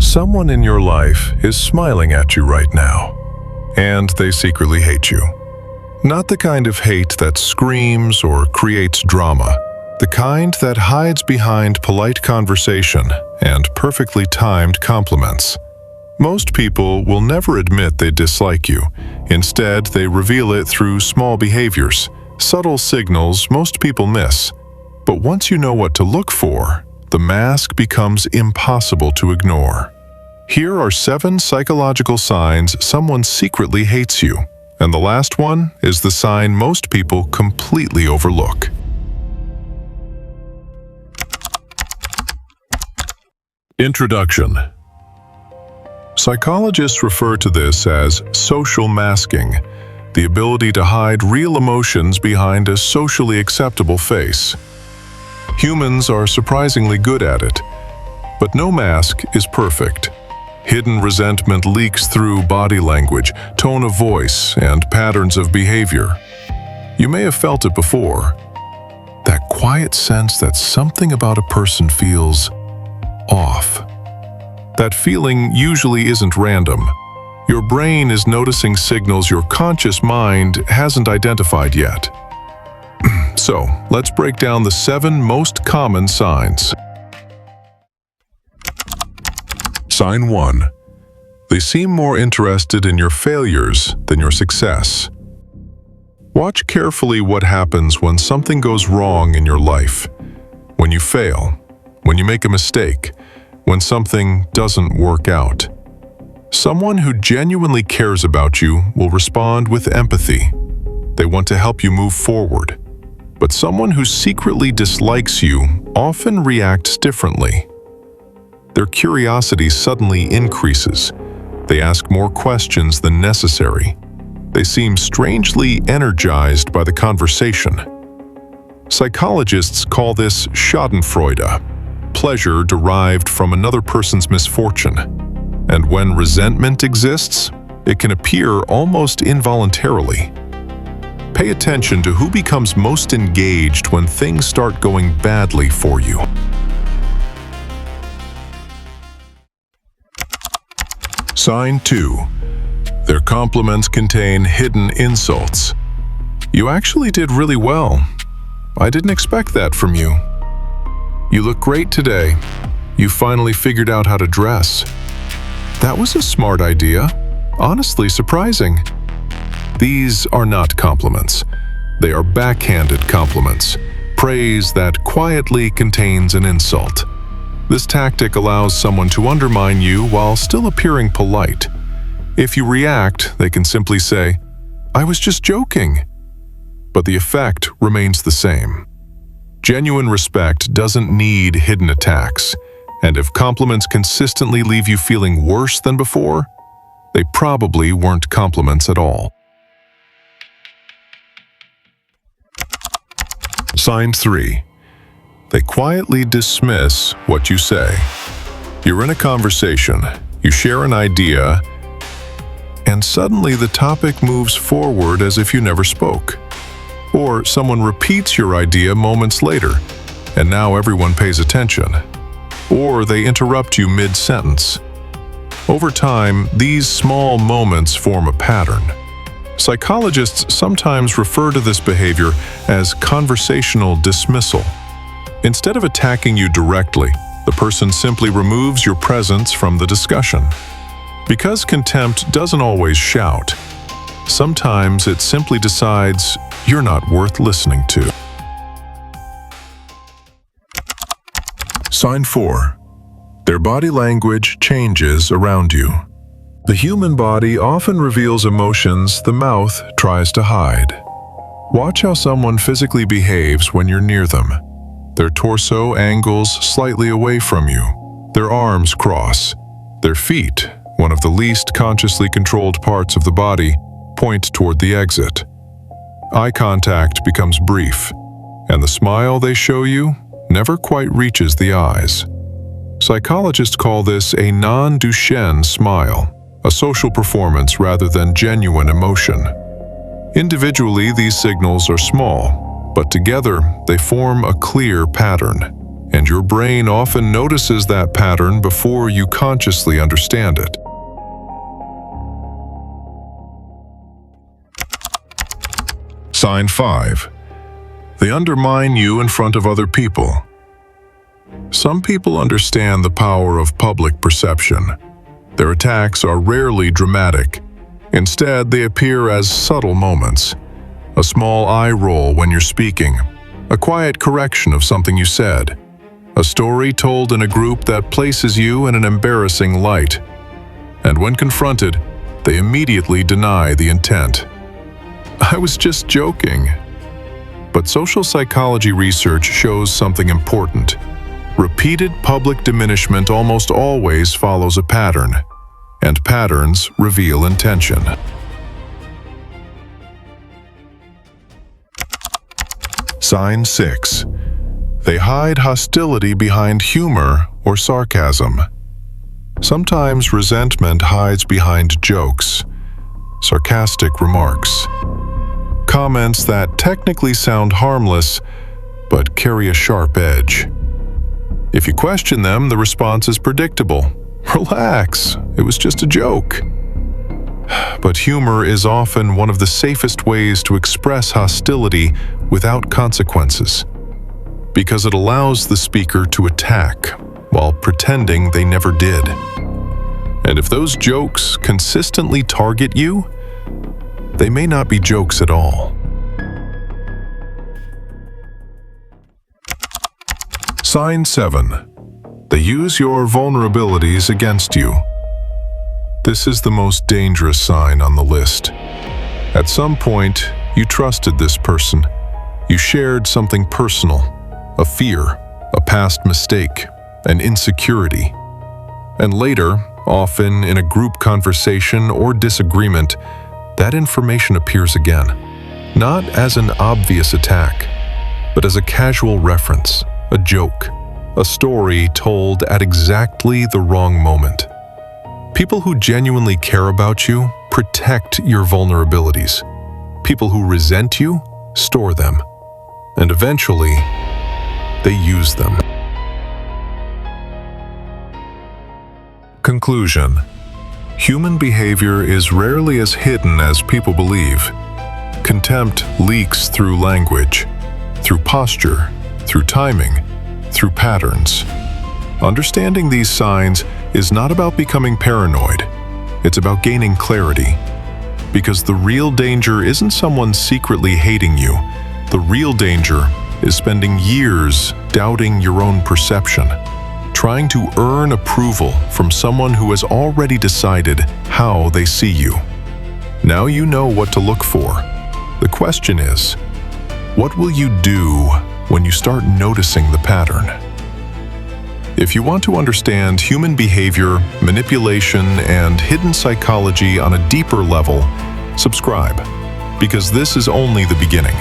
Someone in your life is smiling at you right now, and they secretly hate you. Not the kind of hate that screams or creates drama, the kind that hides behind polite conversation and perfectly timed compliments. Most people will never admit they dislike you. Instead, they reveal it through small behaviors, subtle signals most people miss. But once you know what to look for, the mask becomes impossible to ignore. Here are 7 psychological signs someone secretly hates you, and the last one is the sign most people completely overlook. Introduction. Psychologists refer to this as social masking, the ability to hide real emotions behind a socially acceptable face. Humans are surprisingly good at it, but no mask is perfect. Hidden resentment leaks through body language, tone of voice, and patterns of behavior. You may have felt it before. That quiet sense that something about a person feels off. That feeling usually isn't random. Your brain is noticing signals your conscious mind hasn't identified yet. So, let's break down the 7 most common signs. Sign 1. They seem more interested in your failures than your success. Watch carefully what happens when something goes wrong in your life. When you fail, when you make a mistake, when something doesn't work out. Someone who genuinely cares about you will respond with empathy. They want to help you move forward. But someone who secretly dislikes you often reacts differently. Their curiosity suddenly increases. They ask more questions than necessary. They seem strangely energized by the conversation. Psychologists call this schadenfreude, pleasure derived from another person's misfortune. And when resentment exists, it can appear almost involuntarily. Pay attention to who becomes most engaged when things start going badly for you. Sign 2. Their compliments contain hidden insults. You actually did really well. I didn't expect that from you. You look great today. You finally figured out how to dress. That was a smart idea. Honestly surprising. These are not compliments. They are backhanded compliments, praise that quietly contains an insult. This tactic allows someone to undermine you while still appearing polite. If you react, they can simply say, "I was just joking." But the effect remains the same. Genuine respect doesn't need hidden attacks, and if compliments consistently leave you feeling worse than before, they probably weren't compliments at all. Sign 3. They quietly dismiss what you say. You're in a conversation, you share an idea, and suddenly the topic moves forward as if you never spoke. Or someone repeats your idea moments later, and now everyone pays attention. Or they interrupt you mid-sentence. Over time, these small moments form a pattern. Psychologists sometimes refer to this behavior as conversational dismissal. Instead of attacking you directly, the person simply removes your presence from the discussion. Because contempt doesn't always shout, sometimes it simply decides you're not worth listening to. Sign 4. Their body language changes around you. The human body often reveals emotions the mouth tries to hide. Watch how someone physically behaves when you're near them. Their torso angles slightly away from you. Their arms cross. Their feet, one of the least consciously controlled parts of the body, point toward the exit. Eye contact becomes brief, and the smile they show you never quite reaches the eyes. Psychologists call this a non-Duchenne smile, a social performance rather than genuine emotion. Individually, these signals are small, but together they form a clear pattern. and your brain often notices that pattern before you consciously understand it. Sign 5. They undermine you in front of other people. Some people understand the power of public perception. Their attacks are rarely dramatic. Instead, they appear as subtle moments. A small eye roll when you're speaking, a quiet correction of something you said, a story told in a group that places you in an embarrassing light. And when confronted, they immediately deny the intent. I was just joking. But social psychology research shows something important. Repeated public diminishment almost always follows a pattern, and patterns reveal intention. Sign 6. They hide hostility behind humor or sarcasm. Sometimes resentment hides behind jokes, sarcastic remarks, comments that technically sound harmless but carry a sharp edge. If you question them, the response is predictable. Relax, it was just a joke. But humor is often one of the safest ways to express hostility without consequences, because it allows the speaker to attack while pretending they never did. And if those jokes consistently target you, they may not be jokes at all. Sign 7. They use your vulnerabilities against you. This is the most dangerous sign on the list. At some point, you trusted this person. You shared something personal, a fear, a past mistake, an insecurity. And later, often in a group conversation or disagreement, that information appears again, not as an obvious attack, but as a casual reference, a joke, a story told at exactly the wrong moment. People who genuinely care about you protect your vulnerabilities. People who resent you store them, and eventually, they use them. Conclusion. Human behavior is rarely as hidden as people believe. Contempt leaks through language, through posture, through timing, through patterns. Understanding these signs is not about becoming paranoid. It's about gaining clarity. Because the real danger isn't someone secretly hating you. The real danger is spending years doubting your own perception, trying to earn approval from someone who has already decided how they see you. Now you know what to look for. The question is, what will you do when you start noticing the pattern? If you want to understand human behavior, manipulation, and hidden psychology on a deeper level, subscribe, because this is only the beginning.